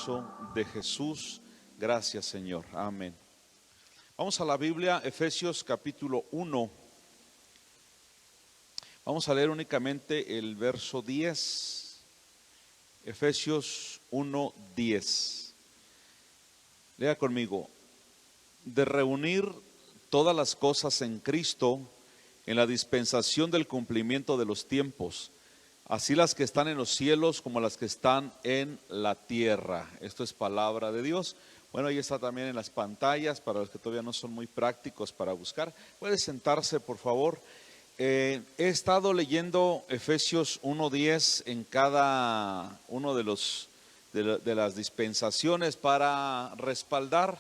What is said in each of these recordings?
poderoso de Jesús. Gracias, Señor. Amén. Vamos a la Biblia, Efesios capítulo 1. Vamos a leer únicamente el verso 10. Efesios 1, 10. Lea conmigo. De reunir todas las cosas en Cristo, en la dispensación del cumplimiento de los tiempos, así las que están en los cielos como las que están en la tierra. Esto es palabra de Dios. Bueno, ahí está también en las pantallas para los que todavía no son muy prácticos para buscar. Puede sentarse, por favor. He estado leyendo Efesios 1:10 en cada uno de las dispensaciones para respaldar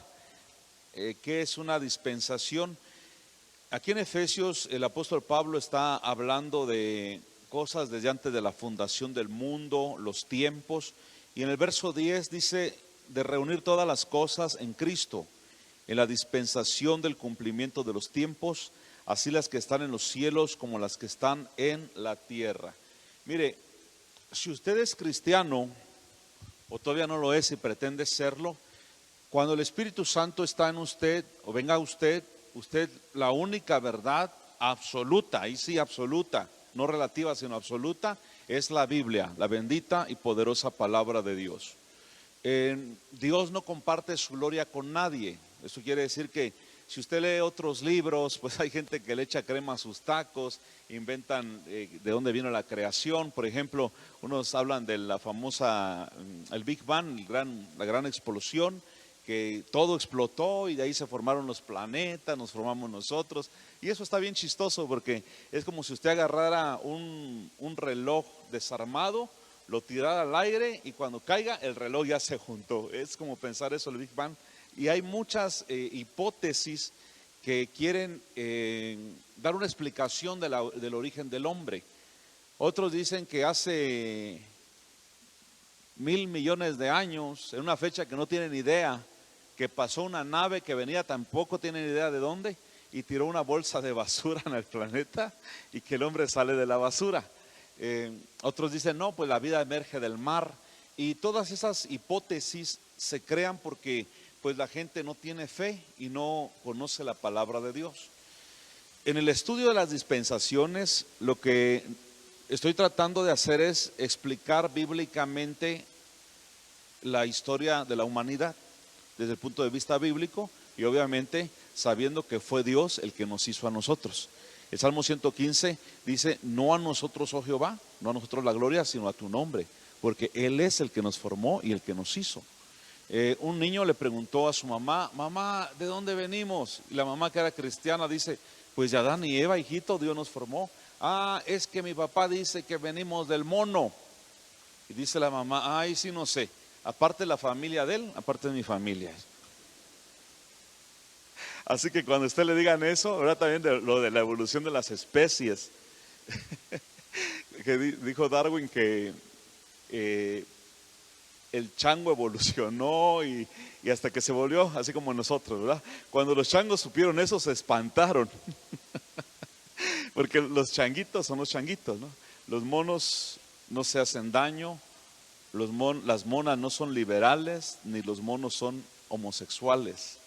qué es una dispensación. Aquí en Efesios el apóstol Pablo está hablando de cosas desde antes de la fundación del mundo, los tiempos, y en el verso 10 dice de reunir todas las cosas en Cristo, en la dispensación del cumplimiento de los tiempos, así las que están en los cielos como las que están en la tierra. Mire, si usted es cristiano o todavía no lo es y pretende serlo, cuando el Espíritu Santo está en usted o venga a usted la única verdad absoluta, ahí sí absoluta, no relativa sino absoluta, es la Biblia, la bendita y poderosa palabra de Dios. Dios no comparte su gloria con nadie. Eso quiere decir que si usted lee otros libros, pues hay gente que le echa crema a sus tacos, inventan de dónde vino la creación. Por ejemplo, unos hablan de la famosa, el Big Bang, la gran explosión, que todo explotó y de ahí se formaron los planetas, nos formamos nosotros. Y eso está bien chistoso porque es como si usted agarrara un reloj desarmado, lo tirara al aire y cuando caiga el reloj ya se juntó. Es como pensar eso, el Big Bang. Y hay muchas hipótesis que quieren dar una explicación del origen del hombre. Otros dicen que hace 1,000 millones de años, en una fecha que no tienen idea, que pasó una nave que venía, tampoco tienen idea de dónde, y tiró una bolsa de basura en el planeta y que el hombre sale de la basura. Otros dicen no, pues la vida emerge del mar, y todas esas hipótesis se crean porque pues la gente no tiene fe y no conoce la palabra de Dios. En el estudio de las dispensaciones, lo que estoy tratando de hacer es explicar bíblicamente la historia de la humanidad desde el punto de vista bíblico y obviamente sabiendo que fue Dios el que nos hizo a nosotros. El Salmo 115 dice, no a nosotros, oh Jehová, no a nosotros la gloria, sino a tu nombre, porque Él es el que nos formó y el que nos hizo. Un niño le preguntó a su mamá, mamá, ¿de dónde venimos? Y la mamá, que era cristiana, dice, pues de Adán y Eva, hijito, Dios nos formó. Ah, es que mi papá dice que venimos del mono. Y dice la mamá, ay, sí, no sé, aparte de la familia de él, aparte de mi familia. Así que cuando usted le digan eso, ahora también de lo de la evolución de las especies, que dijo Darwin que el chango evolucionó y hasta que se volvió así como nosotros, ¿verdad? Cuando los changos supieron eso se espantaron, porque los changuitos son los changuitos, ¿no? Los monos no se hacen daño, las monas no son liberales, ni los monos son homosexuales.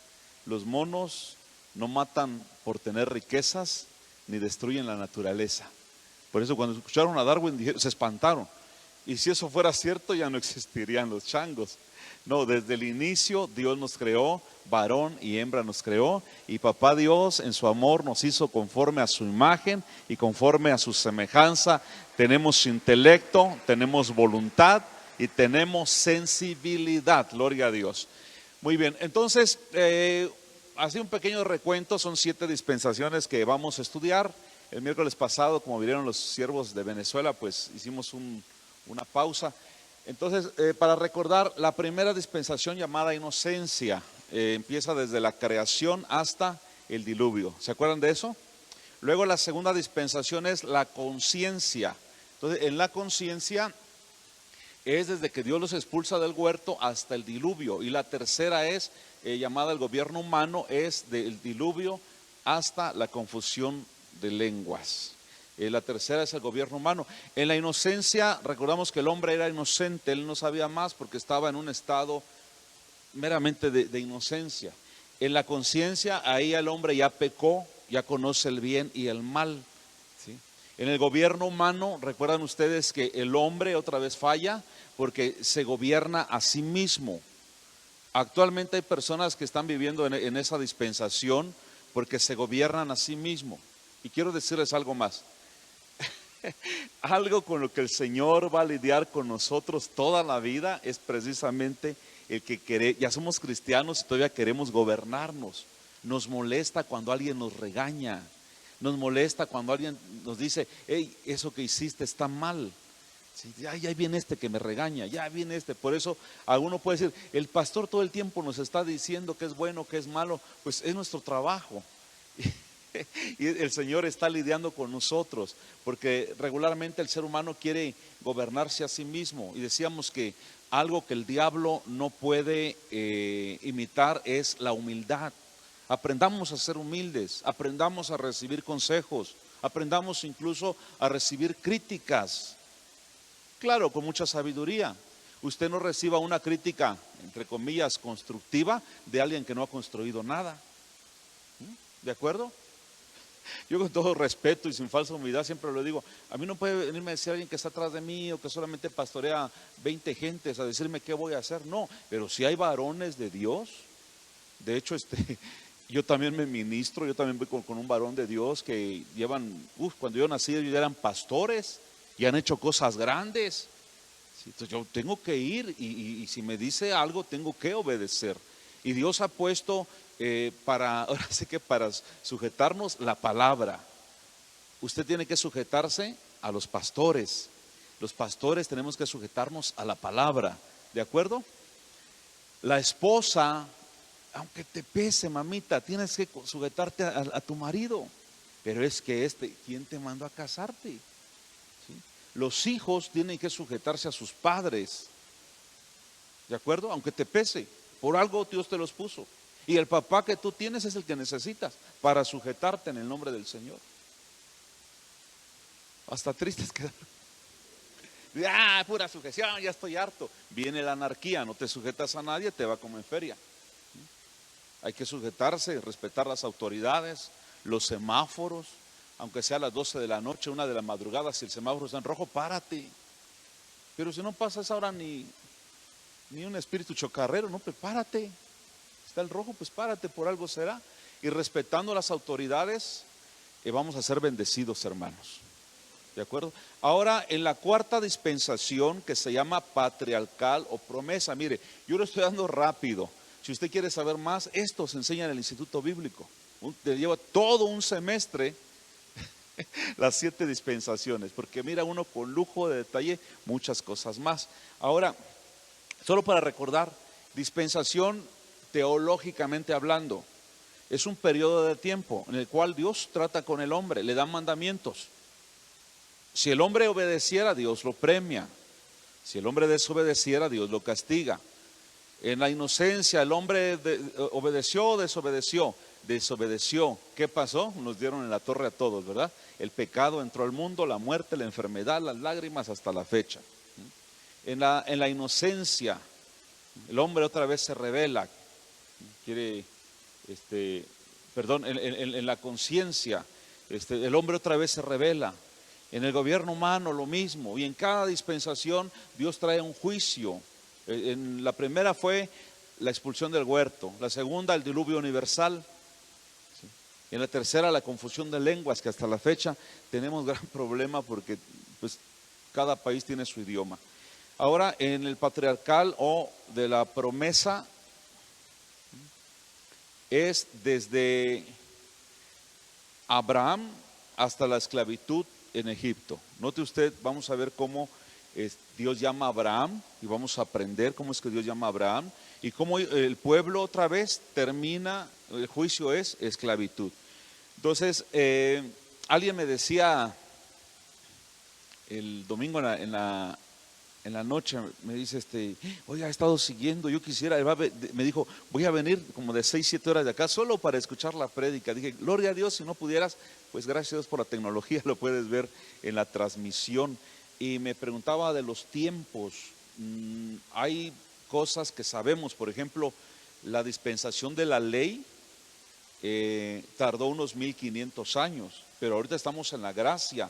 Los monos no matan por tener riquezas, ni destruyen la naturaleza. Por eso cuando escucharon a Darwin se espantaron. Y si eso fuera cierto, ya no existirían los changos. No, desde el inicio Dios nos creó, varón y hembra nos creó, y papá Dios en su amor nos hizo conforme a su imagen y conforme a su semejanza. Tenemos intelecto, tenemos voluntad y tenemos sensibilidad, gloria a Dios. Muy bien, entonces, así un pequeño recuento, son 7 dispensaciones que vamos a estudiar. El miércoles pasado, como vinieron los siervos de Venezuela, pues hicimos una pausa. Entonces, para recordar, la primera dispensación llamada inocencia, empieza desde la creación hasta el diluvio. ¿Se acuerdan de eso? Luego la segunda dispensación es la conciencia. Entonces, en la conciencia es desde que Dios los expulsa del huerto hasta el diluvio. Y la tercera es llamada el gobierno humano, es del diluvio hasta la confusión de lenguas. La tercera es el gobierno humano. En la inocencia, recordamos que el hombre era inocente, él no sabía más porque estaba en un estado meramente de inocencia. En la conciencia, ahí el hombre ya pecó, ya conoce el bien y el mal, ¿sí? En el gobierno humano, recuerdan ustedes que el hombre otra vez falla porque se gobierna a sí mismo. Actualmente hay personas que están viviendo en esa dispensación porque se gobiernan a sí mismo. Y quiero decirles algo más. Algo con lo que el Señor va a lidiar con nosotros toda la vida es precisamente el que ya somos cristianos y todavía queremos gobernarnos. Nos molesta cuando alguien nos regaña, nos molesta cuando alguien nos dice, hey, eso que hiciste está mal. Sí, ya viene este que me regaña, ya viene este. Por eso alguno puede decir, el pastor todo el tiempo nos está diciendo que es bueno, que es malo. Pues es nuestro trabajo. Y el Señor está lidiando con nosotros, porque regularmente el ser humano quiere gobernarse a sí mismo. Y decíamos que algo que el diablo no puede imitar es la humildad. Aprendamos a ser humildes, aprendamos a recibir consejos, aprendamos incluso a recibir críticas. Claro, con mucha sabiduría. Usted no reciba una crítica, entre comillas, constructiva de alguien que no ha construido nada. ¿De acuerdo? Yo con todo respeto y sin falsa humildad siempre lo digo, a mí no puede venirme a decir alguien que está atrás de mí o que solamente pastorea 20 gentes a decirme qué voy a hacer. No, pero si hay varones de Dios, de hecho yo también me ministro, yo también voy con un varón de Dios que llevan, cuando yo nací ellos ya eran pastores y han hecho cosas grandes. Entonces yo tengo que ir y si me dice algo tengo que obedecer. Y Dios ha puesto ahora sí que para sujetarnos la palabra. Usted tiene que sujetarse a los pastores. Los pastores tenemos que sujetarnos a la palabra. ¿De acuerdo? La esposa, aunque te pese, mamita, tienes que sujetarte a tu marido. Pero es que ¿quién te mandó a casarte? ¿Sí? Los hijos tienen que sujetarse a sus padres. ¿De acuerdo? Aunque te pese, por algo Dios te los puso. Y el papá que tú tienes es el que necesitas para sujetarte en el nombre del Señor. Hasta tristes quedar. Pura sujeción, ya estoy harto. Viene la anarquía, no te sujetas a nadie, te va como en feria. Hay que sujetarse, respetar las autoridades, los semáforos, aunque sea a las 12 de la noche, 1 de la madrugada, si el semáforo está en rojo, párate. Pero si no pasas ahora ni un espíritu chocarrero, no, prepárate. Está el rojo, pues párate, por algo será. Y respetando las autoridades, vamos a ser bendecidos, hermanos. ¿De acuerdo? Ahora, en la cuarta dispensación, que se llama patriarcal o promesa, mire, yo lo estoy dando rápido. Si usted quiere saber más, esto se enseña en el Instituto Bíblico. Te lleva todo un semestre las 7 dispensaciones, porque mira uno con lujo de detalle muchas cosas más. Ahora, solo para recordar, dispensación teológicamente hablando, es un periodo de tiempo en el cual Dios trata con el hombre, le da mandamientos. Si el hombre obedeciera, Dios lo premia. Si el hombre desobedeciera, Dios lo castiga. En la inocencia, el hombre obedeció o desobedeció. Desobedeció. ¿Qué pasó? Nos dieron en la torre a todos, ¿verdad? El pecado entró al mundo, la muerte, la enfermedad, las lágrimas hasta la fecha. En la inocencia, el hombre otra vez se rebela. En la conciencia, el hombre otra vez se rebela. En el gobierno humano lo mismo, y en cada dispensación Dios trae un juicio. En la primera fue la expulsión del huerto, la segunda el diluvio universal, ¿sí? En la tercera la confusión de lenguas, que hasta la fecha tenemos gran problema porque pues cada país tiene su idioma. Ahora en el patriarcal o de la promesa es desde Abraham hasta la esclavitud en Egipto. Note usted, vamos a ver cómo Dios llama a Abraham y vamos a aprender cómo es que Dios llama a Abraham y cómo el pueblo otra vez termina, el juicio es esclavitud. Entonces, alguien me decía el domingo en la en la noche me dice, oiga, he estado siguiendo, yo quisiera, me dijo, voy a venir como de 6, 7 horas de acá solo para escuchar la prédica. Dije, gloria a Dios, si no pudieras, pues gracias a Dios por la tecnología, lo puedes ver en la transmisión. Y me preguntaba de los tiempos. Hay cosas que sabemos, por ejemplo, la dispensación de la ley tardó unos 1500 años, pero ahorita estamos en la gracia.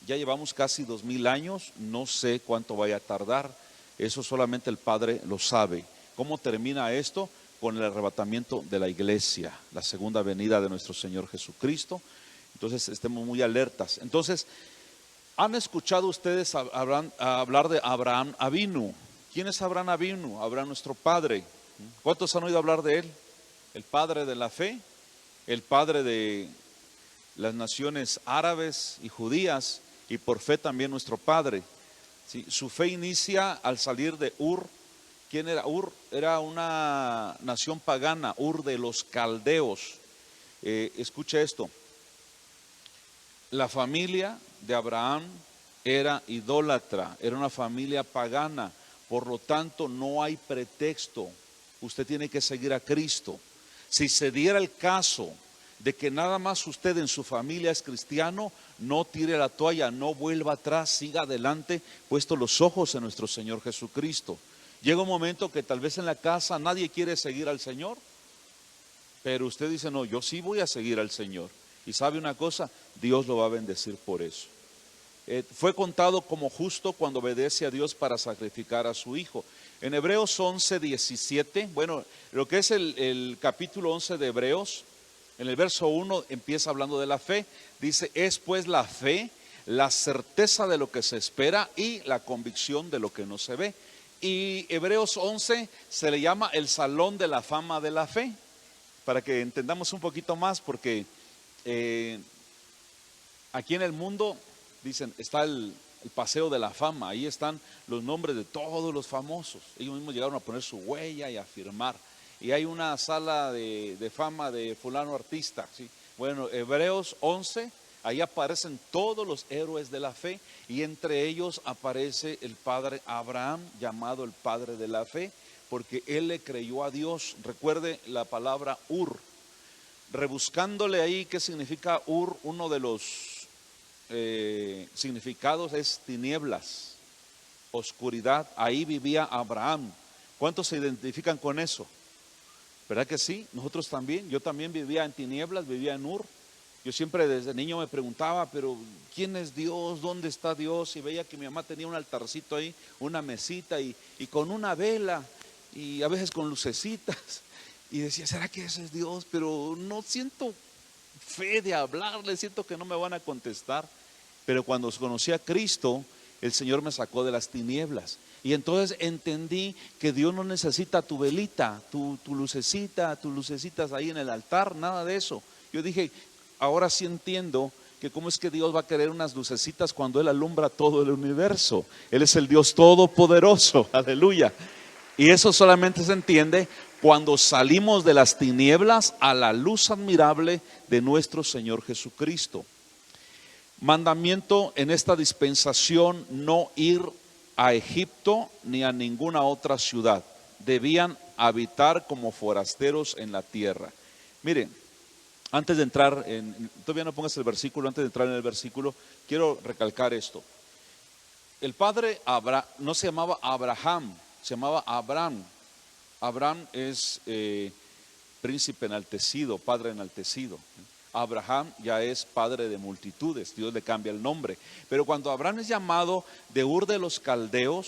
Ya llevamos casi 2000 años, no sé cuánto vaya a tardar, eso solamente el Padre lo sabe. ¿Cómo termina esto? Con el arrebatamiento de la iglesia, la segunda venida de nuestro Señor Jesucristo. Entonces estemos muy alertas. Entonces, ¿han escuchado ustedes hablar de Abraham Avinu? ¿Quién es Abraham Avinu? Abraham, nuestro padre. ¿Cuántos han oído hablar de él? El padre de la fe, el padre de las naciones árabes y judías, y por fe también nuestro padre. ¿Sí? Su fe inicia al salir de Ur. ¿Quién era Ur? Era una nación pagana, Ur de los caldeos. Escuche esto, la familia de Abraham era idólatra, era una familia pagana, por lo tanto no hay pretexto, usted tiene que seguir a Cristo. Si se diera el caso de que nada más usted en su familia es cristiano, no tire la toalla, no vuelva atrás, siga adelante, puesto los ojos en nuestro Señor Jesucristo. Llega un momento que tal vez en la casa nadie quiere seguir al Señor, pero usted dice, no, yo sí voy a seguir al Señor. Y sabe una cosa, Dios lo va a bendecir por eso. Fue contado como justo cuando obedece a Dios para sacrificar a su hijo. En Hebreos 11:17, bueno, lo que es el capítulo 11 de Hebreos, en el verso 1 empieza hablando de la fe. Dice, es pues la fe, la certeza de lo que se espera y la convicción de lo que no se ve. Y Hebreos 11 se le llama el salón de la fama de la fe, para que entendamos un poquito más, porque aquí en el mundo, dicen, está el paseo de la fama, ahí están los nombres de todos los famosos. Ellos mismos llegaron a poner su huella y a firmar. Y hay una sala de fama de fulano artista, ¿sí? Bueno, Hebreos 11, ahí aparecen todos los héroes de la fe, y entre ellos aparece el padre Abraham, llamado el padre de la fe, porque él le creyó a Dios. Recuerde la palabra Ur. Rebuscándole ahí qué significa Ur, uno de los significados es tinieblas, oscuridad. Ahí vivía Abraham. ¿Cuántos se identifican con eso? ¿Verdad que sí? Nosotros también. Yo también vivía en tinieblas, vivía en Ur. Yo siempre desde niño me preguntaba, pero ¿quién es Dios? ¿Dónde está Dios? Y veía que mi mamá tenía un altarcito ahí, una mesita y con una vela y a veces con lucecitas. Y decía, ¿será que ese es Dios? Pero no siento fe de hablarle, siento que no me van a contestar. Pero cuando conocí a Cristo, el Señor me sacó de las tinieblas. Y entonces entendí que Dios no necesita tu velita, tu lucecita, tus lucecitas ahí en el altar, nada de eso. Yo dije, ahora sí entiendo que cómo es que Dios va a querer unas lucecitas cuando Él alumbra todo el universo. Él es el Dios todopoderoso, aleluya. Y eso solamente se entiende cuando salimos de las tinieblas a la luz admirable de nuestro Señor Jesucristo. Mandamiento en esta dispensación: no ir a Egipto ni a ninguna otra ciudad. Debían habitar como forasteros en la tierra. Miren, antes de entrar todavía no pongas el versículo, antes de entrar en el versículo, quiero recalcar esto. El padre Abraham no se llamaba Abraham, se llamaba Abraham. Abraham es príncipe enaltecido, padre enaltecido. Abraham ya es padre de multitudes, Dios le cambia el nombre. Pero cuando Abraham es llamado de Ur de los caldeos,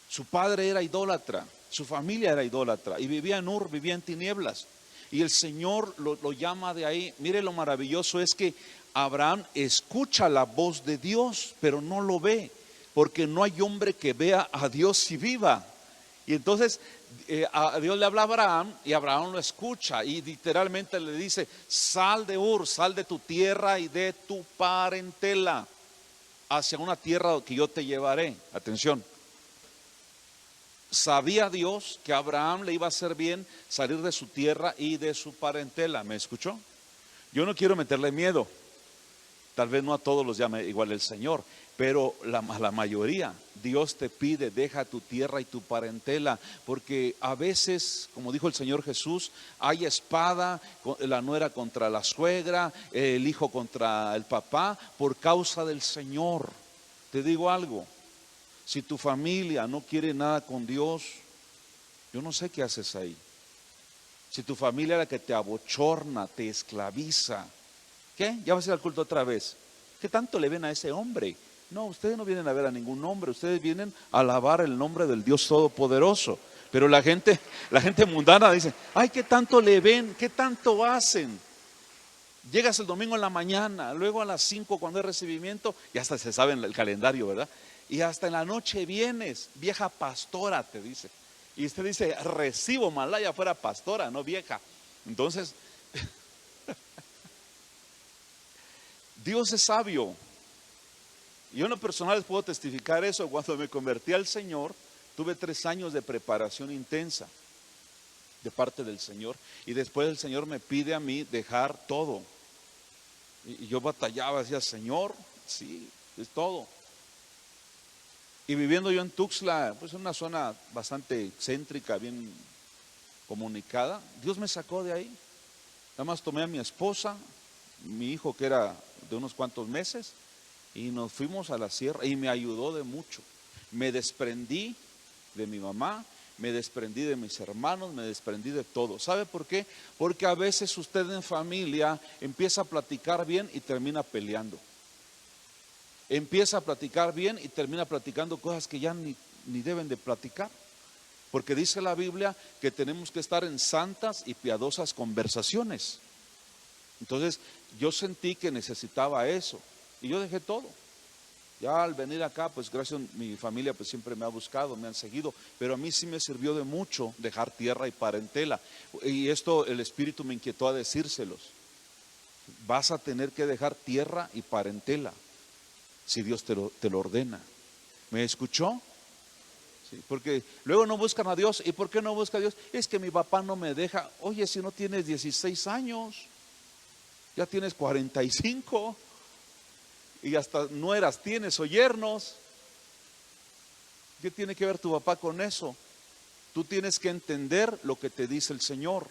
su padre era idólatra, su familia era idólatra y vivía en Ur, vivía en tinieblas. Y el Señor lo llama de ahí. Mire, lo maravilloso es que Abraham escucha la voz de Dios, pero no lo ve, porque no hay hombre que vea a Dios y viva. Y entonces a Dios le habla a Abraham y Abraham lo escucha y literalmente le dice: sal de Ur, sal de tu tierra y de tu parentela hacia una tierra que yo te llevaré. Atención, sabía Dios que a Abraham le iba a hacer bien salir de su tierra y de su parentela. ¿Me escuchó? Yo no quiero meterle miedo, tal vez no a todos los llame igual el Señor, Pero la mayoría, Dios te pide, deja tu tierra y tu parentela, porque a veces, como dijo el Señor Jesús, hay espada, la nuera contra la suegra, el hijo contra el papá, por causa del Señor. Te digo algo, si tu familia no quiere nada con Dios, yo no sé qué haces ahí. Si tu familia es la que te abochorna, te esclaviza, ¿qué? ¿Ya vas a ir al culto otra vez? ¿Qué tanto le ven a ese hombre? No, ustedes no vienen a ver a ningún hombre, ustedes vienen a alabar el nombre del Dios Todopoderoso. Pero la gente mundana dice, ay, ¿qué tanto le ven? ¿Qué tanto hacen? Llegas el domingo en la mañana, luego a las 5 cuando hay recibimiento, y hasta se sabe en el calendario, ¿verdad? Y hasta en la noche vienes, vieja pastora, te dice. Y usted dice, recibo, Malaya fuera pastora, no vieja. Entonces, Dios es sabio. Yo en lo personal les puedo testificar eso. Cuando me convertí al Señor, tuve 3 años de preparación intensa de parte del Señor. Y después el Señor me pide a mí dejar todo. Y yo batallaba, decía, Señor, sí, es todo. Y viviendo yo en Tuxtla, pues en una zona bastante céntrica, bien comunicada, Dios me sacó de ahí. Nada más tomé a mi esposa, mi hijo que era de unos cuantos meses, y nos fuimos a la sierra y me ayudó de mucho. Me desprendí de mi mamá, me desprendí de mis hermanos, me desprendí de todo. ¿Sabe por qué? Porque a veces usted en familia empieza a platicar bien y termina peleando. Empieza a platicar bien y termina platicando cosas que ya ni deben de platicar. Porque dice la Biblia que tenemos que estar en santas y piadosas conversaciones. Entonces yo sentí que necesitaba eso y yo dejé todo. Ya al venir acá, pues gracias a mi familia, pues siempre me ha buscado, me han seguido, pero a mí sí me sirvió de mucho dejar tierra y parentela. Y esto el Espíritu me inquietó a decírselos. Vas a tener que dejar tierra y parentela si Dios te lo ordena. ¿Me escuchó? Sí, porque luego no buscan a Dios. ¿Y por qué no busca a Dios? Es que mi papá no me deja. Oye, si no tienes 16 años, ya tienes 45 y hasta nueras tienes o yernos. ¿Qué tiene que ver tu papá con eso? Tú tienes que entender lo que te dice el Señor.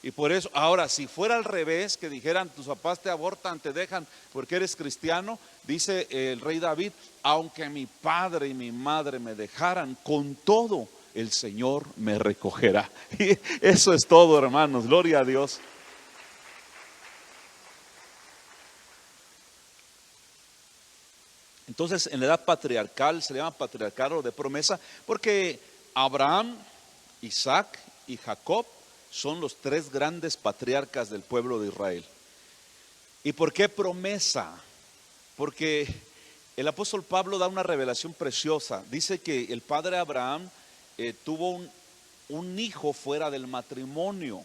Y por eso, ahora, si fuera al revés, que dijeran tus papás te abortan, te dejan porque eres cristiano, dice el rey David, aunque mi padre y mi madre me dejaran, con todo el Señor me recogerá. Y eso es todo, hermanos, gloria a Dios. Entonces, en la edad patriarcal, se le llama patriarcado de promesa, porque Abraham, Isaac y Jacob son los 3 grandes patriarcas del pueblo de Israel. ¿Y por qué promesa? Porque el apóstol Pablo da una revelación preciosa. Dice que el padre Abraham tuvo un hijo fuera del matrimonio,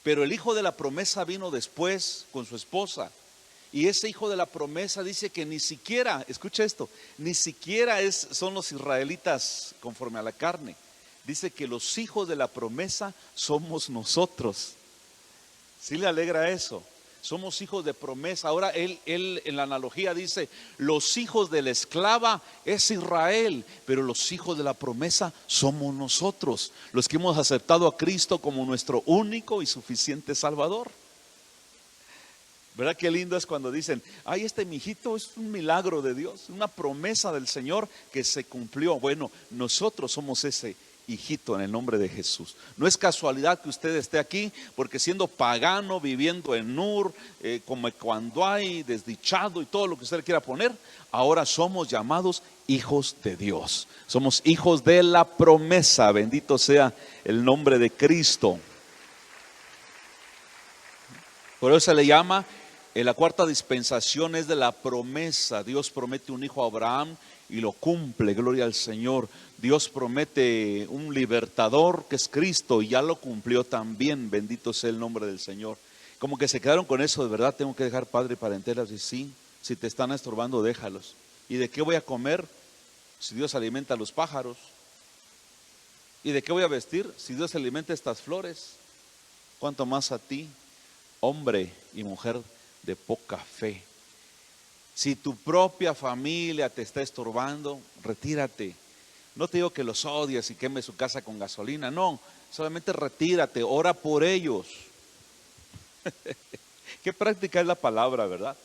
pero el hijo de la promesa vino después con su esposa. Y ese hijo de la promesa dice que ni siquiera, escucha esto, ni siquiera son los israelitas conforme a la carne. Dice que los hijos de la promesa somos nosotros. ¿Sí le alegra eso? Somos hijos de promesa. Ahora él en la analogía dice, los hijos de la esclava es Israel, pero los hijos de la promesa somos nosotros, los que hemos aceptado a Cristo como nuestro único y suficiente Salvador. ¿Verdad qué lindo es cuando dicen, ay, este mijito es un milagro de Dios, una promesa del Señor que se cumplió? Bueno, nosotros somos ese hijito en el nombre de Jesús. No es casualidad que usted esté aquí, porque siendo pagano, viviendo en Ur, como cuando hay desdichado y todo lo que usted le quiera poner, ahora somos llamados hijos de Dios. Somos hijos de la promesa, bendito sea el nombre de Cristo. Por eso se le llama, en la cuarta dispensación es de la promesa. Dios promete un hijo a Abraham y lo cumple, gloria al Señor. Dios promete un libertador que es Cristo y ya lo cumplió también, bendito sea el nombre del Señor. Como que se quedaron con eso, de verdad tengo que dejar padre y parentela. Y sí, si te están estorbando, déjalos. ¿Y de qué voy a comer si Dios alimenta a los pájaros? ¿Y de qué voy a vestir si Dios alimenta estas flores? ¿Cuánto más a ti, hombre y mujer de poca fe? Si tu propia familia te está estorbando, retírate. No te digo que los odies y quemes su casa con gasolina, no, solamente retírate, ora por ellos. Qué práctica es la palabra, ¿verdad?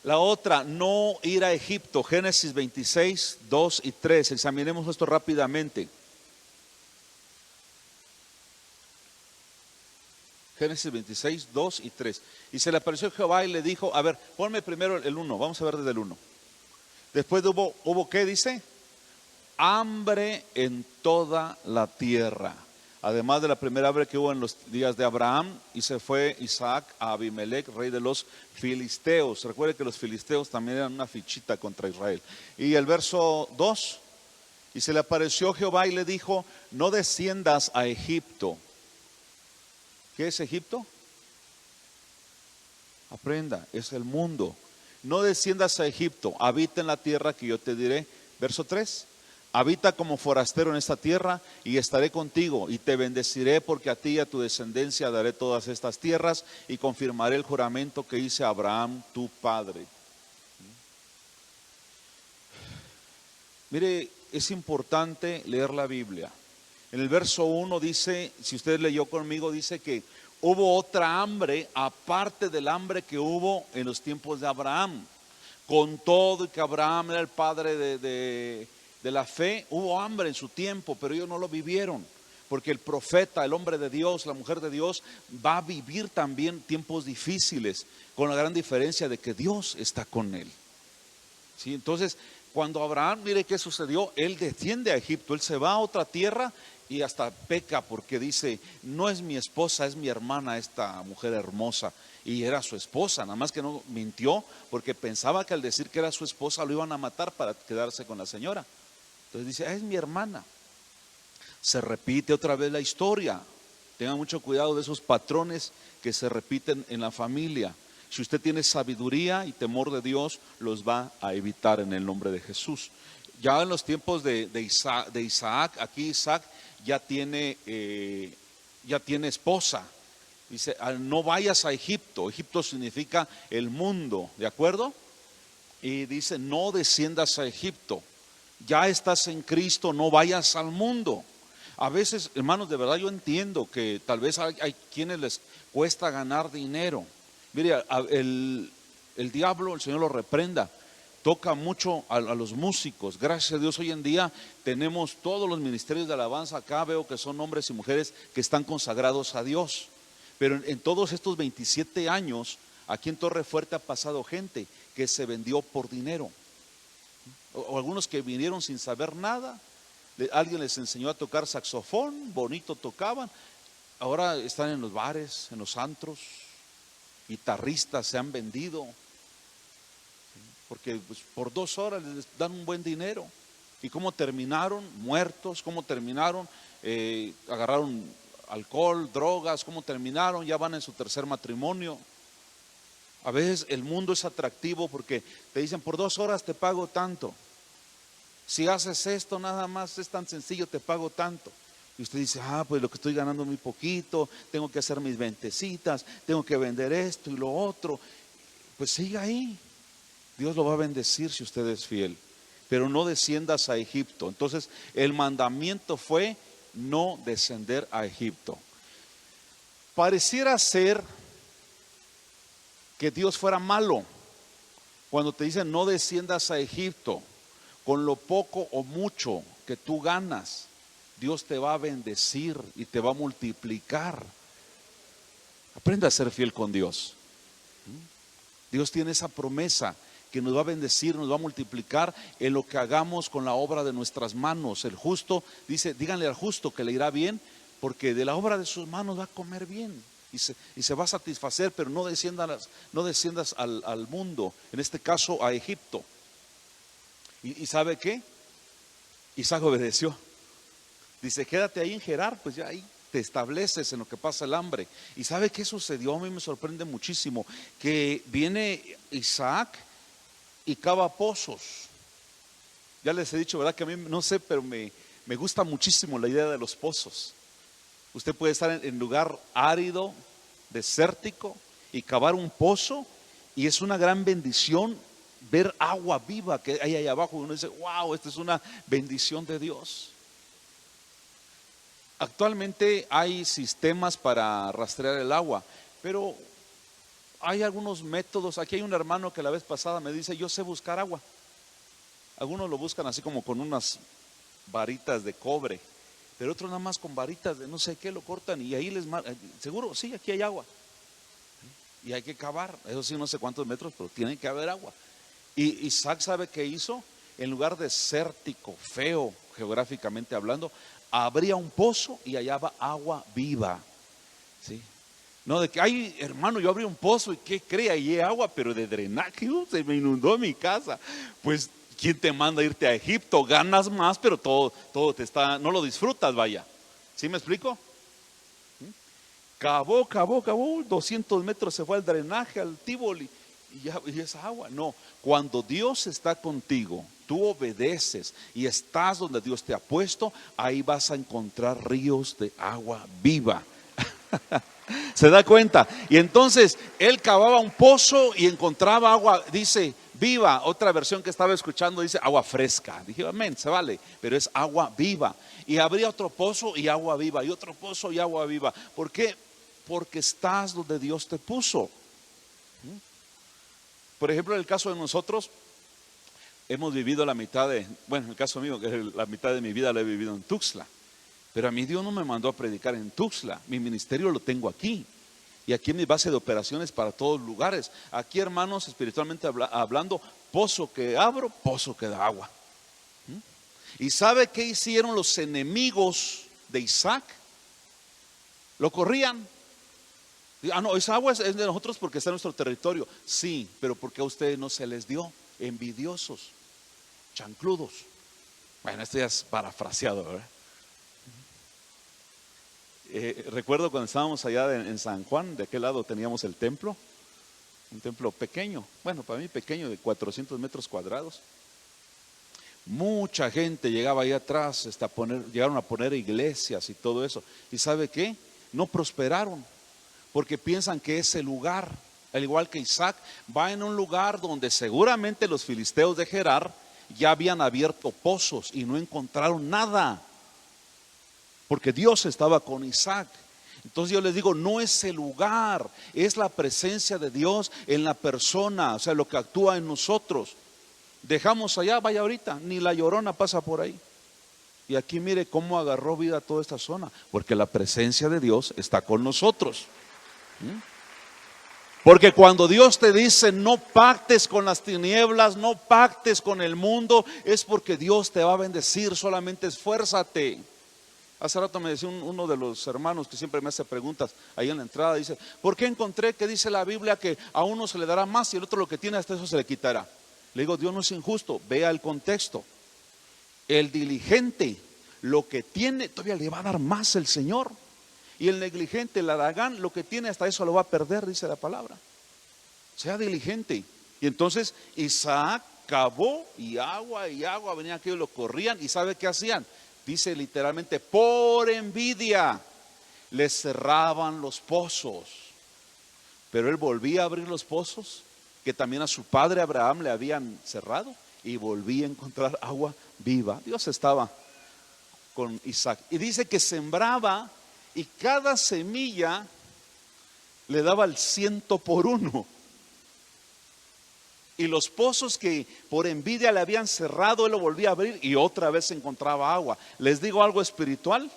La otra, no ir a Egipto, Génesis 26, 2 y 3, examinemos esto rápidamente. Génesis 26, 2 y 3. Y se le apareció Jehová y le dijo, a ver, ponme primero el 1, vamos a ver desde el 1. Después hubo ¿qué dice? Hambre en toda la tierra. Además de la primera hambre que hubo en los días de Abraham, y se fue Isaac a Abimelech, rey de los filisteos. Recuerde que los filisteos también eran una fichita contra Israel. Y el verso 2, y se le apareció Jehová y le dijo, no desciendas a Egipto. ¿Qué es Egipto? Aprenda, es el mundo. No desciendas a Egipto, habita en la tierra que yo te diré. Verso 3. Habita como forastero en esta tierra y estaré contigo y te bendeciré porque a ti y a tu descendencia daré todas estas tierras y confirmaré el juramento que hice a Abraham tu padre. Mire, es importante leer la Biblia. En el verso 1 dice, si usted leyó conmigo, dice que hubo otra hambre aparte del hambre que hubo en los tiempos de Abraham. Con todo y que Abraham era el padre de la fe, hubo hambre en su tiempo, pero ellos no lo vivieron. Porque el profeta, el hombre de Dios, la mujer de Dios, va a vivir también tiempos difíciles, con la gran diferencia de que Dios está con él. ¿Sí? Entonces, cuando Abraham, mire qué sucedió, él desciende a Egipto, él se va a otra tierra y hasta peca porque dice, no es mi esposa, es mi hermana esta mujer hermosa. Y era su esposa, nada más que no mintió porque pensaba que al decir que era su esposa lo iban a matar para quedarse con la señora. Entonces dice, es mi hermana. Se repite otra vez la historia. Tengan mucho cuidado de esos patrones que se repiten en la familia. Si usted tiene sabiduría y temor de Dios, los va a evitar en el nombre de Jesús. Ya en los tiempos de Isaac, aquí Isaac ya tiene esposa. Dice, no vayas a Egipto. Egipto significa el mundo, ¿de acuerdo? Y dice, no desciendas a Egipto. Ya estás en Cristo, no vayas al mundo. A veces, hermanos, de verdad yo entiendo que tal vez hay quienes les cuesta ganar dinero. Mire, el diablo, el Señor lo reprenda, toca mucho a los músicos. Gracias a Dios hoy en día tenemos todos los ministerios de alabanza acá. Veo que son hombres y mujeres que están consagrados a Dios. Pero en todos estos 27 años, aquí en Torre Fuerte ha pasado gente que se vendió por dinero. O algunos que vinieron sin saber nada. Alguien les enseñó a tocar saxofón, bonito tocaban. Ahora están en los bares, en los antros. Guitarristas se han vendido. Porque pues, por 2 horas les dan un buen dinero. ¿Y cómo terminaron? Muertos. ¿Cómo terminaron? Agarraron alcohol, drogas. ¿Cómo terminaron? Ya van en su 3er matrimonio. A veces el mundo es atractivo porque te dicen, por 2 horas te pago tanto. Si haces esto nada más, es tan sencillo, te pago tanto. Y usted dice, pues lo que estoy ganando muy poquito, tengo que hacer mis ventecitas, tengo que vender esto y lo otro. Pues siga ahí. Dios lo va a bendecir si usted es fiel. Pero no desciendas a Egipto. Entonces el mandamiento fue no descender a Egipto. Pareciera ser que Dios fuera malo cuando te dicen no desciendas a Egipto. Con lo poco o mucho que tú ganas, Dios te va a bendecir y te va a multiplicar. Aprenda a ser fiel con Dios. Dios tiene esa promesa que nos va a bendecir, nos va a multiplicar en lo que hagamos con la obra de nuestras manos. El justo, dice, díganle al justo que le irá bien, porque de la obra de sus manos va a comer bien. Y se va a satisfacer, pero no desciendas al mundo, en este caso a Egipto. ¿Y sabe qué? Isaac obedeció. Dice, quédate ahí en Gerar, pues ya ahí te estableces en lo que pasa el hambre. ¿Y sabe qué sucedió? A mí me sorprende muchísimo, que viene Isaac y cava pozos. Ya les he dicho, ¿verdad? Que a mí, no sé, pero me gusta muchísimo la idea de los pozos. Usted puede estar en lugar árido, desértico, y cavar un pozo, y es una gran bendición ver agua viva que hay ahí abajo. Uno dice, wow, esta es una bendición de Dios. Actualmente hay sistemas para rastrear el agua, pero hay algunos métodos. Aquí hay un hermano que la vez pasada me dice, yo sé buscar agua. Algunos lo buscan así como con unas varitas de cobre, pero otros nada más con varitas de no sé qué, lo cortan y ahí seguro, sí, aquí hay agua. Y hay que cavar, eso sí, no sé cuántos metros, pero tiene que haber agua. Y Isaac, ¿sabe qué hizo? En lugar desértico, feo, geográficamente hablando, abría un pozo y hallaba agua viva. ¿Sí? No de que, ay, hermano, yo abrí un pozo y ¿qué cree? Ahí hay agua, pero de drenaje, se me inundó mi casa. Pues, ¿quién te manda a irte a Egipto? Ganas más, pero todo te está, no lo disfrutas, vaya. ¿Sí me explico? Cavó, 200 metros se fue al drenaje, al Tívoli, y esa agua. No, cuando Dios está contigo, tú obedeces y estás donde Dios te ha puesto, ahí vas a encontrar ríos de agua viva. ¿Se da cuenta? Y entonces él cavaba un pozo y encontraba agua, dice, viva. Otra versión que estaba escuchando dice agua fresca. Dije, amén, se vale, pero es agua viva. Y abría otro pozo y agua viva, y otro pozo y agua viva. ¿Por qué? Porque estás donde Dios te puso. Por ejemplo, en el caso de nosotros, hemos vivido la mitad en el caso mío, que la mitad de mi vida la he vivido en Tuxtla. Pero a mí Dios no me mandó a predicar en Tuxtla. Mi ministerio lo tengo aquí. Y aquí en mi base de operaciones para todos lugares. Aquí, hermanos, espiritualmente hablando, pozo que abro, pozo que da agua. ¿Y sabe qué hicieron los enemigos de Isaac? Lo corrían. Ah, no, esa agua es de nosotros porque está en nuestro territorio. Sí, pero porque a ustedes no se les dio. Envidiosos, chancludos. Bueno, esto ya es parafraseado, ¿verdad? Recuerdo cuando estábamos allá en San Juan, de aquel lado teníamos el templo, un templo pequeño, bueno, para mí pequeño, de 400 metros cuadrados. Mucha gente llegaba ahí atrás, llegaron a poner iglesias y todo eso. ¿Y sabe qué? No prosperaron, porque piensan que ese lugar, al igual que Isaac, va en un lugar donde seguramente los filisteos de Gerar ya habían abierto pozos y no encontraron nada. Porque Dios estaba con Isaac. Entonces yo les digo, no es el lugar, es la presencia de Dios en la persona, o sea, lo que actúa en nosotros. Dejamos allá, vaya ahorita, ni la Llorona pasa por ahí. Y aquí mire cómo agarró vida toda esta zona, porque la presencia de Dios está con nosotros. Porque cuando Dios te dice no pactes con las tinieblas, no pactes con el mundo, es porque Dios te va a bendecir, solamente esfuérzate. Hace rato me decía uno de los hermanos que siempre me hace preguntas ahí en la entrada, dice, ¿por qué encontré que dice la Biblia que a uno se le dará más y el otro lo que tiene hasta eso se le quitará? Le digo, Dios no es injusto, vea el contexto. El diligente, lo que tiene, todavía le va a dar más el Señor. Y el negligente, el haragán, lo que tiene hasta eso lo va a perder, dice la palabra. Sea diligente. Y entonces Isaac cavó y agua, venían aquellos, lo corrían y ¿sabe qué hacían? Dice literalmente, por envidia les cerraban los pozos. Pero él volvía a abrir los pozos que también a su padre Abraham le habían cerrado y volvía a encontrar agua viva. Dios estaba con Isaac. Y dice que sembraba y cada semilla le daba el 100 por 1. Y los pozos que por envidia le habían cerrado, él lo volvía a abrir y otra vez encontraba agua. Les digo algo espiritual.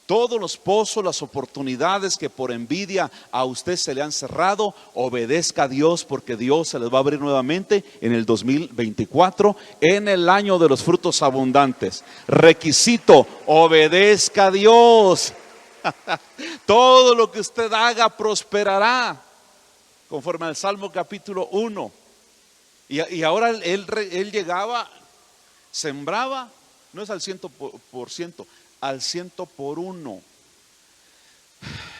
Todos los pozos, las oportunidades que por envidia a usted se le han cerrado, obedezca a Dios porque Dios se les va a abrir nuevamente en el 2024, en el año de los frutos abundantes. Requisito, obedezca a Dios. Todo lo que usted haga prosperará, conforme al Salmo capítulo 1. Y ahora él llegaba, sembraba, no es al 100%, al 100 por 1.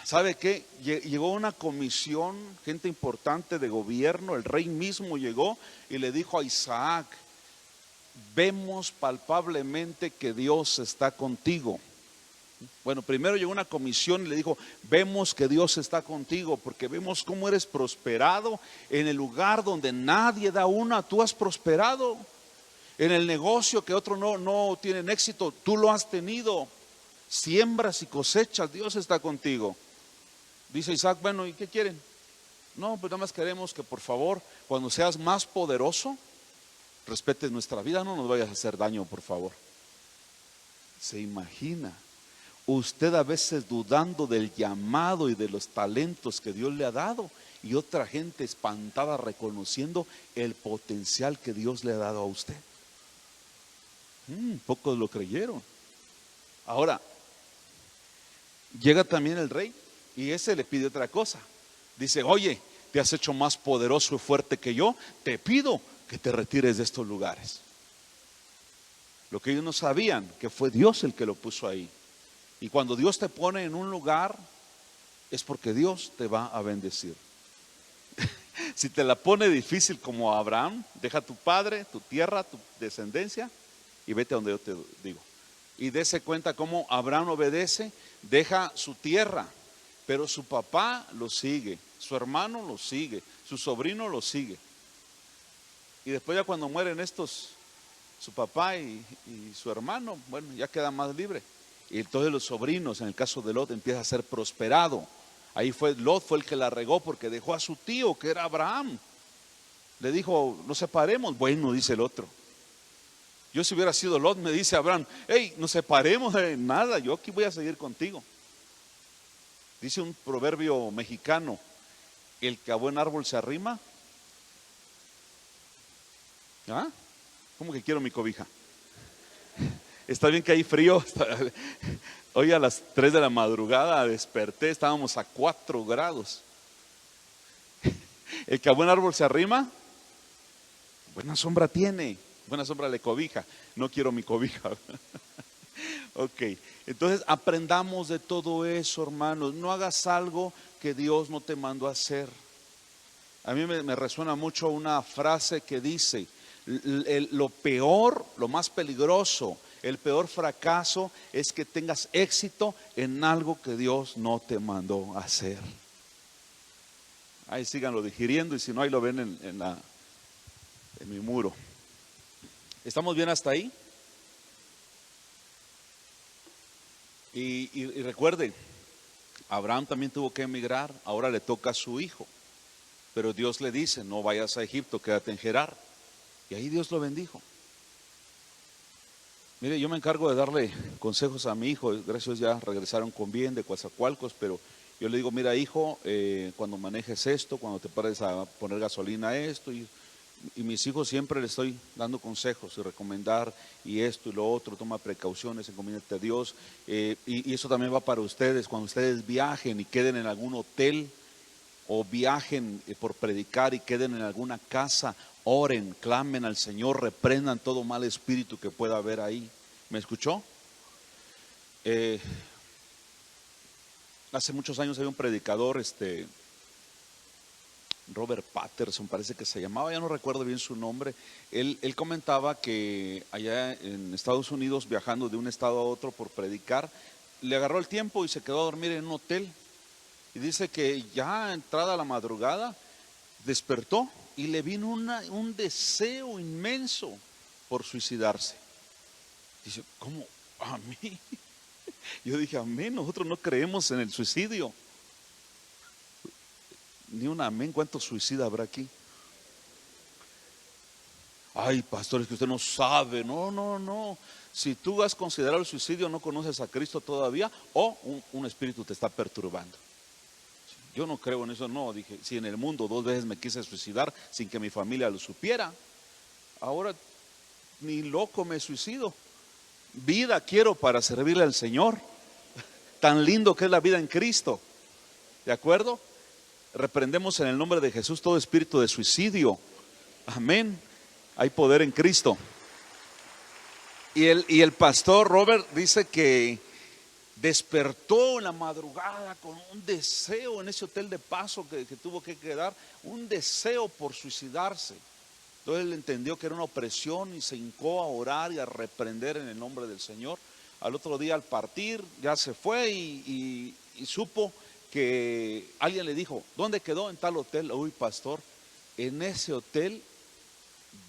¿Sabe qué? Llegó una comisión, gente importante de gobierno, el rey mismo llegó y le dijo a Isaac, vemos palpablemente que Dios está contigo. Bueno, primero llegó una comisión y le dijo, vemos que Dios está contigo, porque vemos cómo eres prosperado en el lugar donde nadie da una, tú has prosperado. En el negocio que otros no tienen éxito, tú lo has tenido. Siembras y cosechas, Dios está contigo. Dice Isaac, bueno, ¿y qué quieren? No, pues nada más queremos que por favor, cuando seas más poderoso, respetes nuestra vida, no nos vayas a hacer daño, por favor. ¿Se imagina? Usted a veces dudando del llamado y de los talentos que Dios le ha dado, y otra gente espantada reconociendo el potencial que Dios le ha dado a usted. Pocos lo creyeron. Ahora, llega también el rey y ese le pide otra cosa. Dice, oye, te has hecho más poderoso y fuerte que yo, te pido que te retires de estos lugares. Lo que ellos no sabían, que fue Dios el que lo puso ahí. Y cuando Dios te pone en un lugar, es porque Dios te va a bendecir. Si te la pone difícil como a Abraham, deja a tu padre, tu tierra, tu descendencia y vete a donde yo te digo. Y dése cuenta cómo Abraham obedece, deja su tierra, pero su papá lo sigue, su hermano lo sigue, su sobrino lo sigue. Y después ya cuando mueren estos, su papá y su hermano, bueno, ya queda más libre. Y entonces los sobrinos, en el caso de Lot, empieza a ser prosperado. Ahí Lot fue el que la regó porque dejó a su tío, que era Abraham. Le dijo, nos separemos. Bueno, dice el otro. Yo si hubiera sido Lot, me dice Abraham, hey, nos separemos de nada, yo aquí voy a seguir contigo. Dice un proverbio mexicano, el que a buen árbol se arrima. ¿Ah? ¿Cómo que quiero mi cobija? Está bien que hay frío. Hoy a las 3 de la madrugada desperté, estábamos a 4 grados. El que a buen árbol se arrima, buena sombra tiene, buena sombra le cobija. No quiero mi cobija. Ok, entonces aprendamos de todo eso, hermanos. No hagas algo que Dios no te mandó a hacer. A mí me resuena mucho una frase que dice, lo peor, lo más peligroso, el peor fracaso es que tengas éxito en algo que Dios no te mandó a hacer. Ahí síganlo digiriendo y si no, ahí lo ven en mi muro. ¿Estamos bien hasta ahí? Y recuerden, Abraham también tuvo que emigrar, ahora le toca a su hijo. Pero Dios le dice, no vayas a Egipto, quédate en Gerar. Y ahí Dios lo bendijo. Mire, yo me encargo de darle consejos a mi hijo. Gracias, ya regresaron con bien de Coatzacoalcos, pero yo le digo, mira hijo, cuando manejes esto, cuando te pares a poner gasolina esto, y mis hijos siempre les estoy dando consejos y recomendar y esto y lo otro, toma precauciones, encomiéndate a Dios. Y eso también va para ustedes, cuando ustedes viajen y queden en algún hotel o viajen por predicar y queden en alguna casa, oren, clamen al Señor, reprendan todo mal espíritu que pueda haber ahí. ¿Me escuchó? Hace muchos años había un predicador, Robert Patterson parece que se llamaba, ya no recuerdo bien su nombre. Él comentaba que allá en Estados Unidos, viajando de un estado a otro por predicar, le agarró el tiempo y se quedó a dormir en un hotel. Y dice que ya entrada la madrugada despertó y le vino un deseo inmenso por suicidarse. Dice, ¿cómo? ¿A mí? Yo dije, amén, nosotros no creemos en el suicidio. Ni un amén, ¿cuántos suicidas habrá aquí? Ay, pastor, es que usted no sabe. No. Si tú has considerado el suicidio, no conoces a Cristo todavía, o un espíritu te está perturbando. Yo no creo en eso, no. Dije, si en el mundo 2 veces me quise suicidar sin que mi familia lo supiera, ahora ni loco me suicido. Vida quiero para servirle al Señor. Tan lindo que es la vida en Cristo. ¿De acuerdo? Reprendemos en el nombre de Jesús todo espíritu de suicidio. Amén. Hay poder en Cristo. Y el pastor Robert dice que despertó en la madrugada con un deseo en ese hotel de paso que tuvo que quedar, un deseo por suicidarse. Entonces él entendió que era una opresión y se hincó a orar y a reprender en el nombre del Señor. Al otro día al partir ya se fue y supo que alguien le dijo, ¿dónde quedó? En tal hotel. Uy, pastor, en ese hotel